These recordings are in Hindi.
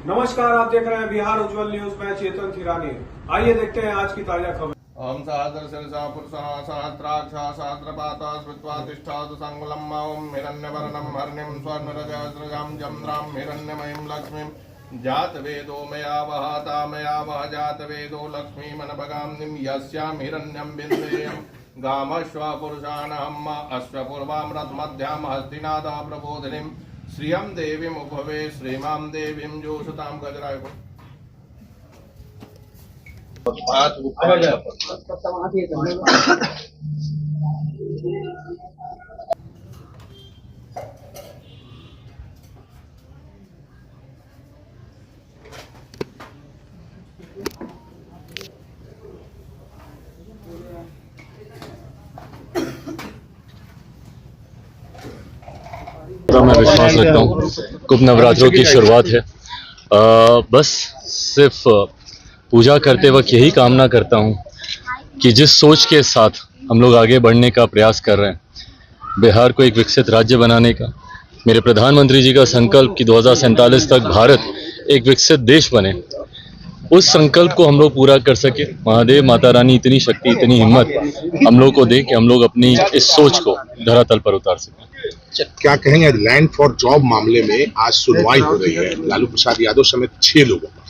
नमस्कार, आप देख रहे हैं बिहार उज्जवल न्यूज में चेतन थिरानी। आइए देखते हैं आज की ताजा खबर। ओम सहस्रशीर्षः पुरुषः सहस्राक्षः सहस्रपातः स्मृत्वा तिष्ठतु संकुलं ओम हिरण्यवर्णं हर्निं स्वर्णरजस्रजां चन्द्रां हिरण्यमयीं लक्ष्मीं जातवेदो मया वह जातवेदो लक्ष्मीमनभगाम्निं यस्यां हिरण्यं बिन्देयं गामश्व पुरुषाणहम् अश्वपूर्वामृतमध्यां हस्तिनाथः प्रबोधिनीं श्रियं देवीम् उभवे श्रीमां देवीं जोषतां गजराय। मैं विश्वास रखता हूँ कुंभ नवरात्रों की शुरुआत है। बस सिर्फ पूजा करते वक्त यही कामना करता हूँ कि जिस सोच के साथ हम लोग आगे बढ़ने का प्रयास कर रहे हैं, बिहार को एक विकसित राज्य बनाने का, मेरे प्रधानमंत्री जी का संकल्प कि 2047 तक भारत एक विकसित देश बने, उस संकल्प को हम लोग पूरा कर सके। महादेव माता रानी इतनी शक्ति, इतनी हिम्मत हम लोग को दे कि हम लोग अपनी इस सोच को धरातल पर उतार सकें। क्या कहेंगे, लैंड फॉर जॉब मामले में आज सुनवाई हो रही है लालू प्रसाद यादव समेत 6 लोगों का।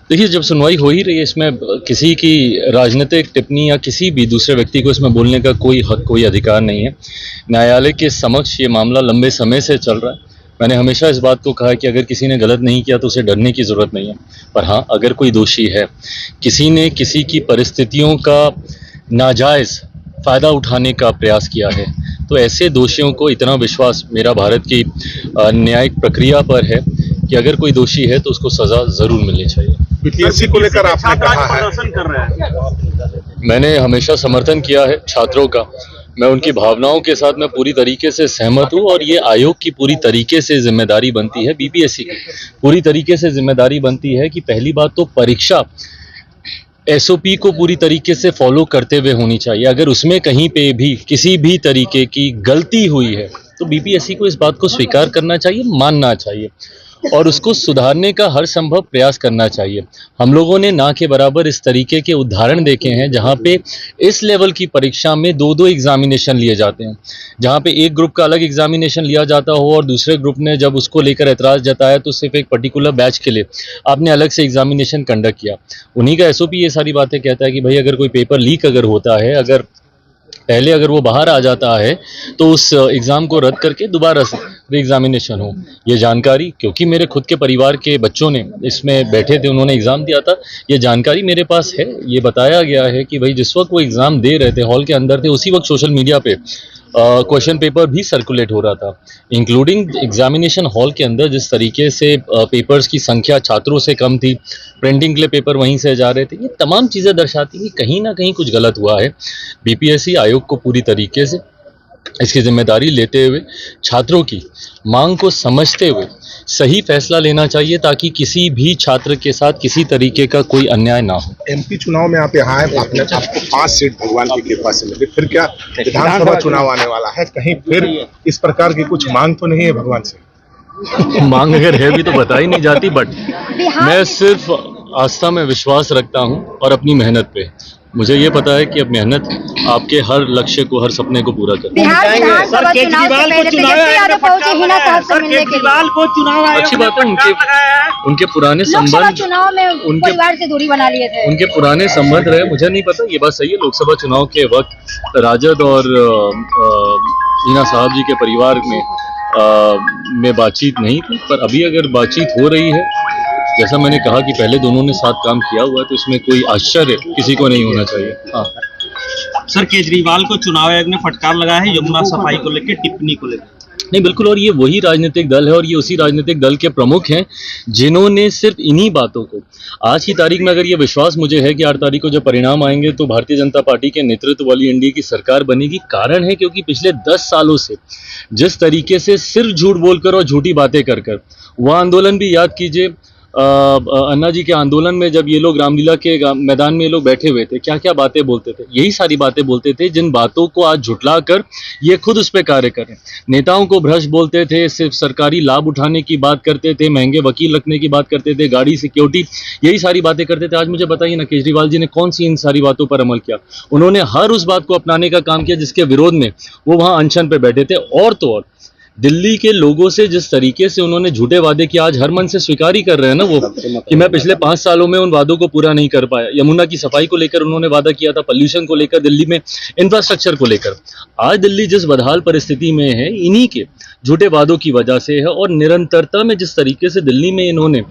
देखिए, जब सुनवाई हो ही रही है, इसमें किसी की राजनीतिक टिप्पणी या किसी भी दूसरे व्यक्ति को इसमें बोलने का कोई हक, कोई अधिकार नहीं है। न्यायालय के समक्ष ये मामला लंबे समय से चल रहा है। मैंने हमेशा इस बात को कहा है कि अगर किसी ने गलत नहीं किया तो उसे डरने की ज़रूरत नहीं है, पर हाँ, अगर कोई दोषी है, किसी ने किसी की परिस्थितियों का नाजायज़ फ़ायदा उठाने का प्रयास किया है, तो ऐसे दोषियों को इतना विश्वास मेरा भारत की न्यायिक प्रक्रिया पर है कि अगर कोई दोषी है तो उसको सज़ा ज़रूर मिलनी चाहिए। बीपीएससी को लेकर आपने कहा है, मैंने हमेशा समर्थन किया है छात्रों का। मैं उनकी भावनाओं के साथ मैं पूरी तरीके से सहमत हूँ और ये आयोग की पूरी तरीके से जिम्मेदारी बनती है, बीपीएससी की पूरी तरीके से जिम्मेदारी बनती है कि पहली बात तो परीक्षा एसओपी को पूरी तरीके से फॉलो करते हुए होनी चाहिए। अगर उसमें कहीं पे भी किसी भी तरीके की गलती हुई है तो बीपीएससी को इस बात को स्वीकार करना चाहिए, मानना चाहिए और उसको सुधारने का हर संभव प्रयास करना चाहिए। हम लोगों ने ना के बराबर इस तरीके के उदाहरण देखे हैं जहाँ पे इस लेवल की परीक्षा में 2-2 एग्जामिनेशन लिए जाते हैं, जहाँ पे एक ग्रुप का अलग एग्जामिनेशन लिया जाता हो और दूसरे ग्रुप ने जब उसको लेकर एतराज़ जताया तो सिर्फ एक पर्टिकुलर बैच के लिए आपने अलग से एग्जामिनेशन कंडक्ट किया। उन्हीं का एसओपी ये सारी बातें कहता है कि भाई अगर कोई पेपर लीक अगर होता है, अगर पहले अगर वो बाहर आ जाता है तो उस एग्ज़ाम को रद्द करके दोबारा से एग्जामिनेशन हो। ये जानकारी, क्योंकि मेरे खुद के परिवार के बच्चों ने इसमें बैठे थे, उन्होंने एग्ज़ाम दिया था, ये जानकारी मेरे पास है। ये बताया गया है कि भाई जिस वक्त वो एग्ज़ाम दे रहे थे, हॉल के अंदर थे, उसी वक्त सोशल मीडिया पे क्वेश्चन पेपर भी सर्कुलेट हो रहा था, इंक्लूडिंग एग्जामिनेशन हॉल के अंदर जिस तरीके से पेपर्स की संख्या छात्रों से कम थी, प्रिंटिंग के लिए पेपर वहीं से जा रहे थे। ये तमाम चीज़ें दर्शाती कि कहीं ना कहीं कुछ गलत हुआ है। बीपीएससी आयोग को पूरी तरीके से इसकी जिम्मेदारी लेते हुए, छात्रों की मांग को समझते हुए सही फैसला लेना चाहिए ताकि किसी भी छात्र के साथ किसी तरीके का कोई अन्याय ना हो। एमपी चुनाव में आप यहाँ आए, आपने आपको 5 सीट भगवान की कृपा से मिली, फिर क्या विधानसभा चुनाव आने वाला है, कहीं फिर इस प्रकार की कुछ मांग तो नहीं है भगवान से? मांग अगर है भी तो बता ही नहीं जाती, बट मैं सिर्फ आस्था में विश्वास रखता हूँ और अपनी मेहनत पे। मुझे ये पता है कि अब मेहनत आपके हर लक्ष्य को, हर सपने को पूरा कर। अच्छी बात है, उनके पुराने संबंध, उनके पुराने संबंध रहे, मुझे नहीं पता, ये बात सही है। लोकसभा चुनाव के वक्त राजद और हीना साहब जी के परिवार में बातचीत नहीं थी, पर अभी अगर बातचीत हो रही है, जैसा मैंने कहा कि पहले दोनों ने साथ काम किया हुआ है, तो इसमें कोई आश्चर्य किसी को नहीं होना चाहिए। हाँ सर, केजरीवाल को चुनाव आयोग ने फटकार लगाया है यमुना सफाई को लेकर, टिप्पणी को लेकर। नहीं, बिल्कुल, और ये वही राजनीतिक दल है और ये उसी राजनीतिक दल के प्रमुख हैं जिन्होंने सिर्फ इन्हीं बातों को, आज की तारीख में अगर ये विश्वास मुझे है कि 8 तारीख को जब परिणाम आएंगे तो भारतीय जनता पार्टी के नेतृत्व वाली एनडीए की सरकार बनेगी। कारण है क्योंकि पिछले 10 सालों से जिस तरीके से सिर्फ झूठ बोलकर और झूठी बातें कर वह आंदोलन भी याद कीजिए, अन्ना जी के आंदोलन में जब ये लोग रामलीला के मैदान में ये लोग बैठे हुए थे, क्या क्या बातें बोलते थे, यही सारी बातें बोलते थे जिन बातों को आज झुटला कर ये खुद उस पर कार्य कर रहे हैं। नेताओं को भ्रष्ट बोलते थे, सिर्फ सरकारी लाभ उठाने की बात करते थे, महंगे वकील रखने की बात करते थे, गाड़ी सिक्योरिटी, यही सारी बातें करते थे। आज मुझे बताइए ना, केजरीवाल जी ने कौन सी इन सारी बातों पर अमल किया? उन्होंने हर उस बात को अपनाने का काम किया जिसके विरोध में वो वहां अनशन पे बैठे थे। और तो और दिल्ली के लोगों से जिस तरीके से उन्होंने झूठे वादे किए, आज हर मन से स्वीकार ही कर रहे हैं ना वो, कि मैं पिछले 5 सालों में उन वादों को पूरा नहीं कर पाया। यमुना की सफाई को लेकर उन्होंने वादा किया था, पॉल्यूशन को लेकर, दिल्ली में इंफ्रास्ट्रक्चर को लेकर। आज दिल्ली जिस बदहाल परिस्थिति में है, इन्हीं के झूठे वादों की वजह से है। और निरंतरता में जिस तरीके से दिल्ली में इन्होंने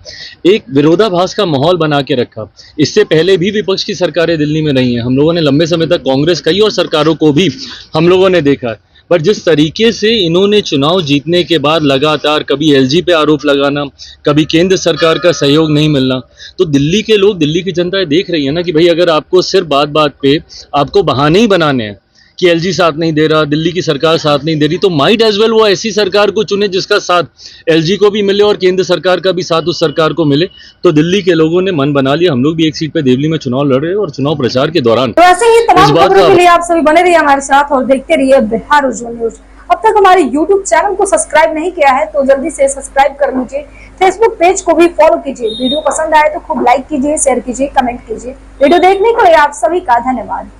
एक विरोधाभास का माहौल बना के रखा, इससे पहले भी विपक्ष की सरकारें दिल्ली में रही हैं। हम लोगों ने लंबे समय तक कांग्रेस कई और सरकारों को भी हम लोगों ने देखा है, पर जिस तरीके से इन्होंने चुनाव जीतने के बाद लगातार कभी एलजी पे आरोप लगाना, कभी केंद्र सरकार का सहयोग नहीं मिलना, तो दिल्ली के लोग, दिल्ली की जनता देख रही है ना कि भाई अगर आपको सिर्फ बात बात पे आपको बहाने ही बनाने हैं कि एलजी साथ नहीं दे रहा, दिल्ली की सरकार साथ नहीं दे रही, तो माइट एज वेल वो ऐसी सरकार को चुने जिसका साथ एलजी को भी मिले और केंद्र सरकार का भी साथ उस सरकार को मिले। तो दिल्ली के लोगों ने मन बना लिया। हम लोग भी एक सीट पे देवली में चुनाव लड़ रहे हैं और चुनाव प्रचार के दौरान तो ऐसे ही इस तमाम बात खबरों का के लिए आप सभी बने रहिए हमारे साथ और देखते रहिए बिहार उज्जवल न्यूज। अब तक हमारे YouTube चैनल को सब्सक्राइब नहीं किया है तो जल्दी से सब्सक्राइब कर लीजिए। फेसबुक पेज को भी फॉलो कीजिए। वीडियो पसंद आए तो खूब लाइक कीजिए, शेयर कीजिए, कमेंट कीजिए। वीडियो देखने के लिए आप सभी का धन्यवाद।